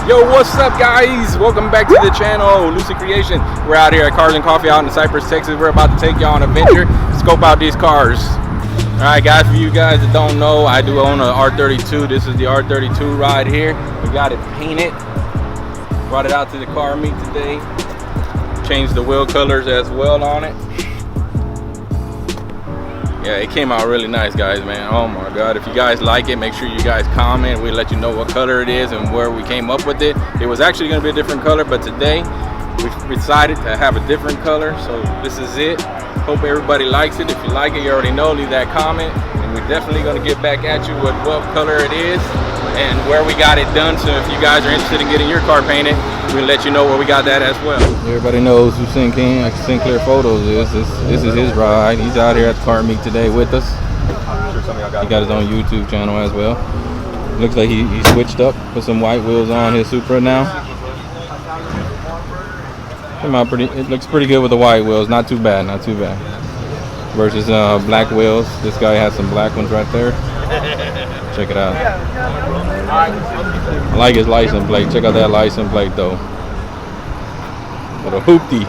Yo, what's up, guys? Welcome back to the channel, Lucid Creation. We're out here at Cars and Coffee out in Cypress, Texas. We're about to take y'all on an adventure, scope out these cars. All right, guys, for you guys that don't know, I do own a R32. This is the R32 ride here. We got it painted. Brought it out to the car meet today. Changed the wheel colors as well on it. Yeah, it came out really nice, guys, man. Oh my God, if you guys like it, make sure you guys comment. We'll let you know what color it is and where we came up with it. It was actually gonna be a different color, but today we decided to have a different color, so this is it. Hope everybody likes it. If you like it, you already know, leave that comment. And we're definitely gonna get back at you with what color it is and where we got it done. So if you guys are interested in getting your car painted, we'll let you know where we got that as well. Everybody knows who Sinclair Photos is. This is his ride. He's out here at the car meet today with us. He got his own YouTube channel as well. Looks like he switched up, put some white wheels on his Supra now. Came out pretty. It looks pretty good with the white wheels. Not too bad. Not too bad. Versus black wheels. This guy has some black ones right there. Check it out. I like his license plate. Check out that license plate though. What a hoopty.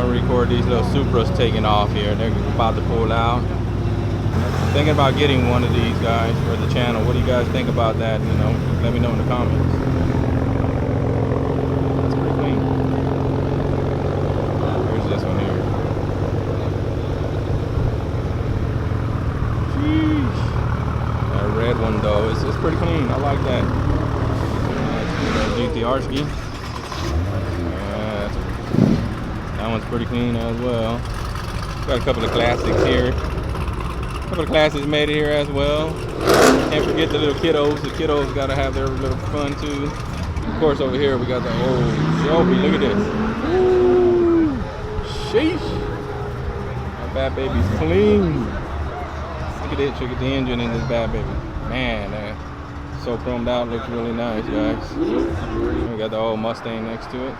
Record these little Supras taking off here. They're about to pull out. Thinking about getting one of these guys for the channel. What do you guys think about that? You know, let me know in the comments. That's pretty clean. Here's this one here. Sheesh. That red one though, it's pretty clean. I like that. GTR ski. That one's pretty clean as well. Got a couple of classics here. A couple of classics made it here as well. Can't forget the little kiddos. The kiddos gotta have their little fun too. Of course, over here we got the old Shelby. Look at this. Ooh, sheesh. That bad baby's clean. Look at it. Look at the engine in this bad baby. Man, so chromed out. Looks really nice, guys. We got the old Mustang next to it.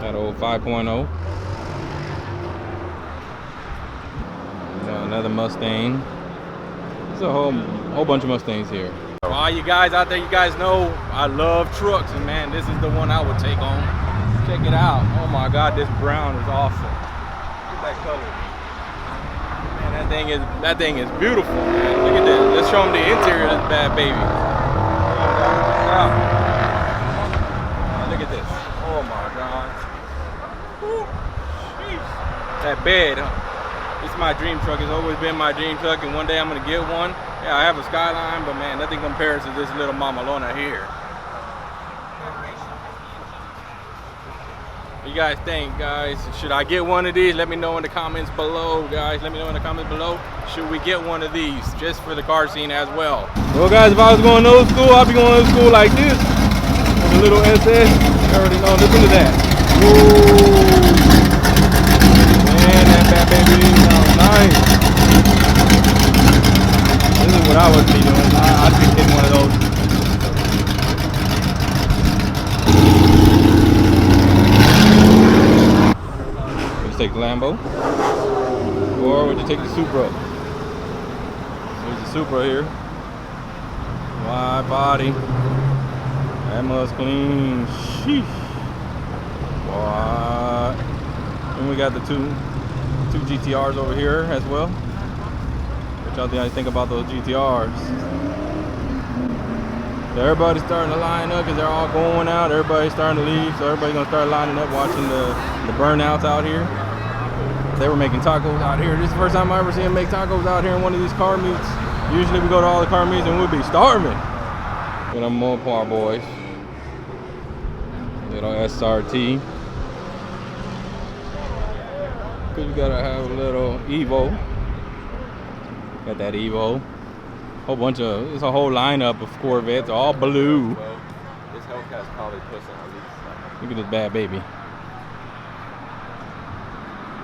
That old 5.0. Another Mustang. There's a whole bunch of Mustangs here. For all you guys out there, you guys know I love trucks, and man, this is the one I would take on. Check it out. Oh my God, this brown is awesome. Look at that color. Man, that thing is beautiful, man. Look at this. Let's show them the interior of this bad baby. Look at this. Oh my God. That bed, it's my dream truck. It's always been my dream truck, and one day I'm gonna get one. Yeah, I have a Skyline, but man, nothing compares to this little Mamalona here. What you guys think, guys? Should I get one of these? Let me know in the comments below, guys. Let me know in the comments below. Should we get one of these just for the car scene as well? Well, guys, if I was going old school, I'd be going old school like this with a little SS. You already know. Listen to that. Whoa. That baby sounds nice. This is what I would be doing. I'd be getting one of those. Would you take the Lambo? Or would you take the Supra? There's the Supra here. Wide body. That must clean. Sheesh. What? And we got the two GTRs over here as well. What y'all think about those GTRs? So everybody's starting to line up because they're all going out. Everybody's starting to leave, so everybody's gonna start lining up watching the burnouts out here. They were making tacos out here. This is the first time I ever seen them make tacos out here in one of these car meets. Usually we go to all the car meets and we'll be starving. With them Mopar boys. Little SRT. Cause you gotta have a little Evo. Got that Evo. Whole bunch of, it's a whole lineup of Corvettes, all blue. This Hellcat's probably pushing at least. Look at this bad baby.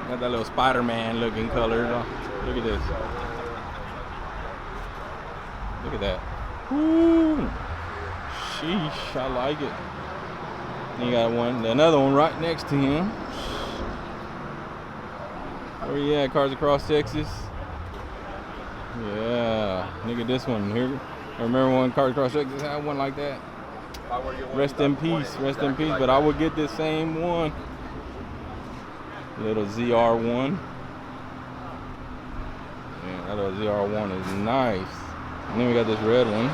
Got that little Spider-Man looking color. Look at this. Look at that. Woo! Sheesh, I like it. Then you got another one right next to him. Where you at? Cars Across Texas. Yeah, look at this one here. I remember when Cars Across Texas had one like that. Rest in peace, rest in peace. But I would get this same one. Little ZR1. Yeah, that little ZR1 is nice. And then we got this red one.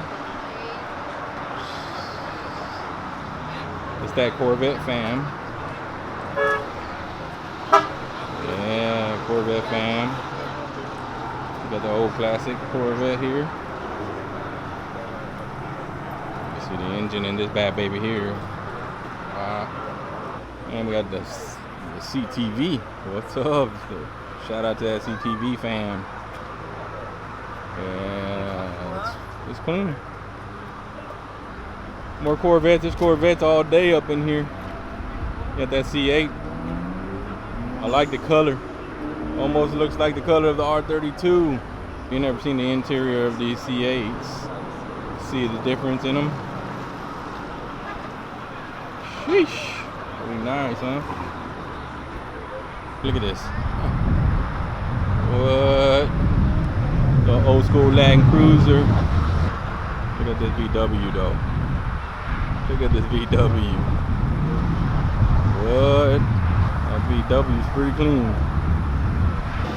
It's that Corvette fam. Yeah, Corvette fam. We got the old classic Corvette here. You see the engine in this bad baby here. And we got the CTV. What's up? Shout out to that CTV fam. Yeah, it's clean. More Corvettes. There's Corvettes all day up in here. Got that C8. I like the color. Almost looks like the color of the R32. You never seen the interior of these C8s. See the difference in them? Sheesh. Pretty nice, huh? Look at this. What? The old school Land Cruiser. Look at this VW though. Look at this VW. What? That VW's pretty clean.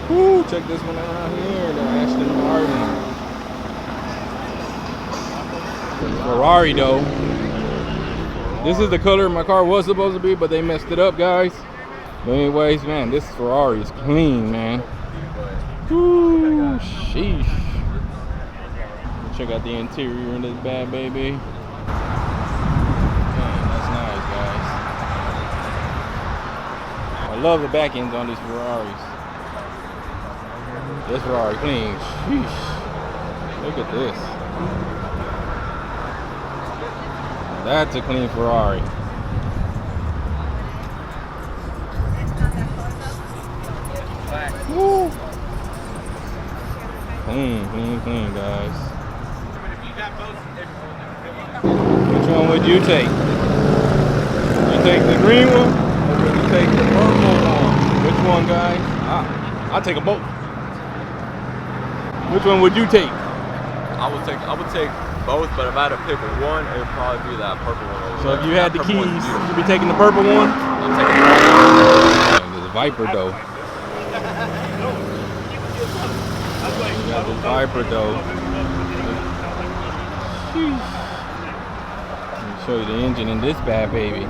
Woo, check this one out here. The Aston Martin. Ferrari though. This is the color my car was supposed to be, but they messed it up, guys. But anyways, man, this Ferrari is clean, man. Woo, sheesh. Check out the interior in this bad baby. Man, that's nice, guys. I love the back ends on these Ferraris. This Ferrari clean. Sheesh. Look at this. That's a clean Ferrari. Woo. Clean, guys. Which one would you take? You take the green one, or would you take the purple one? Which one, guys? I'll take them both. Which one would you take? I would take both, but if I had to pick one, it would probably be that purple one over So there. if you had the keys, you'd be taking the purple one? I'm taking the purple one. There's a Viper though. You got the Viper though. Sheesh. Let me show you the engine in this bad baby.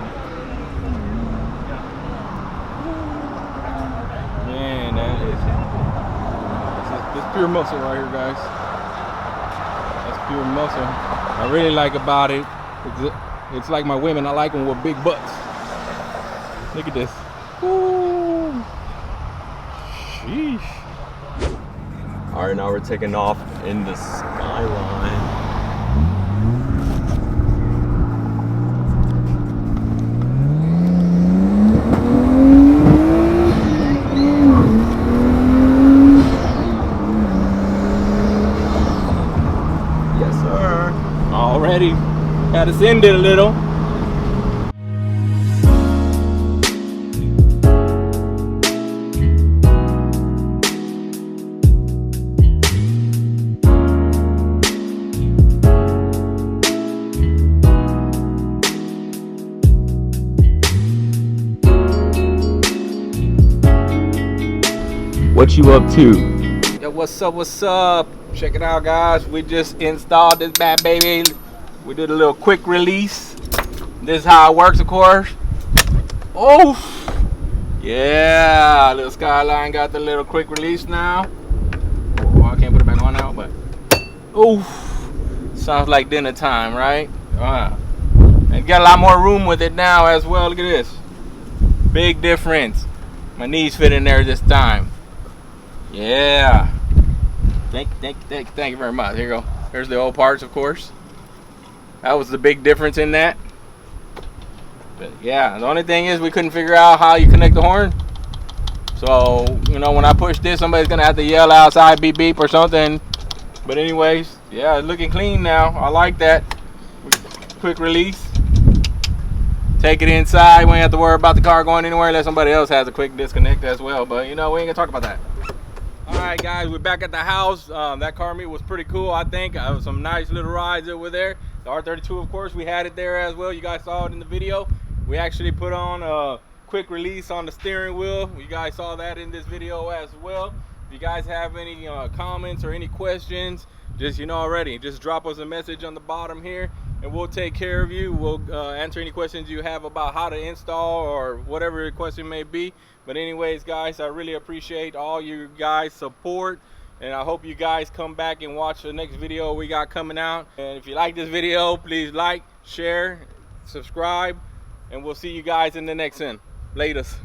Man, that is this pure muscle right here, guys. That's pure muscle. I really like about it. It's like my women. I like them with big butts. Look at this. Woo. Sheesh. All right, now we're taking off in the Skyline. Yes, sir. Already got us in it a little. What you up to? Yo, what's up, what's up? Check it out, guys. We just installed this bad baby. We did a little quick release. This is how it works, of course. Oh, yeah, little Skyline got the little quick release now. Oh, I can't put it back on now, but oh, sounds like dinner time, right? And got a lot more room with it now as well. Look at this, big difference. My knees fit in there this time. Yeah. Thank Thank you very much. Here you go. Here's the old parts, of course. That was the big difference in that. But yeah, the only thing is we couldn't figure out how you connect the horn. So, you know, when I push this, somebody's gonna have to yell outside, beep beep or something. But anyways, yeah, it's looking clean now. I like that. Quick release. Take it inside. We ain't have to worry about the car going anywhere unless somebody else has a quick disconnect as well. But you know, we ain't gonna talk about that. All right, guys, we're back at the house. That car meet was pretty cool, I think. Some nice little rides over there. The R32, of course, we had it there as well. You guys saw it in the video. We actually put on a quick release on the steering wheel. You guys saw that in this video as well. If you guys have any comments or any questions, just, you know already, just drop us a message on the bottom here and we'll take care of you. We'll answer any questions you have about how to install or whatever your question may be. But anyways, guys, I really appreciate all you guys' support, and I hope you guys come back and watch the next video we got coming out. And if you like this video, please like, share, subscribe, and we'll see you guys in the next one. Latest.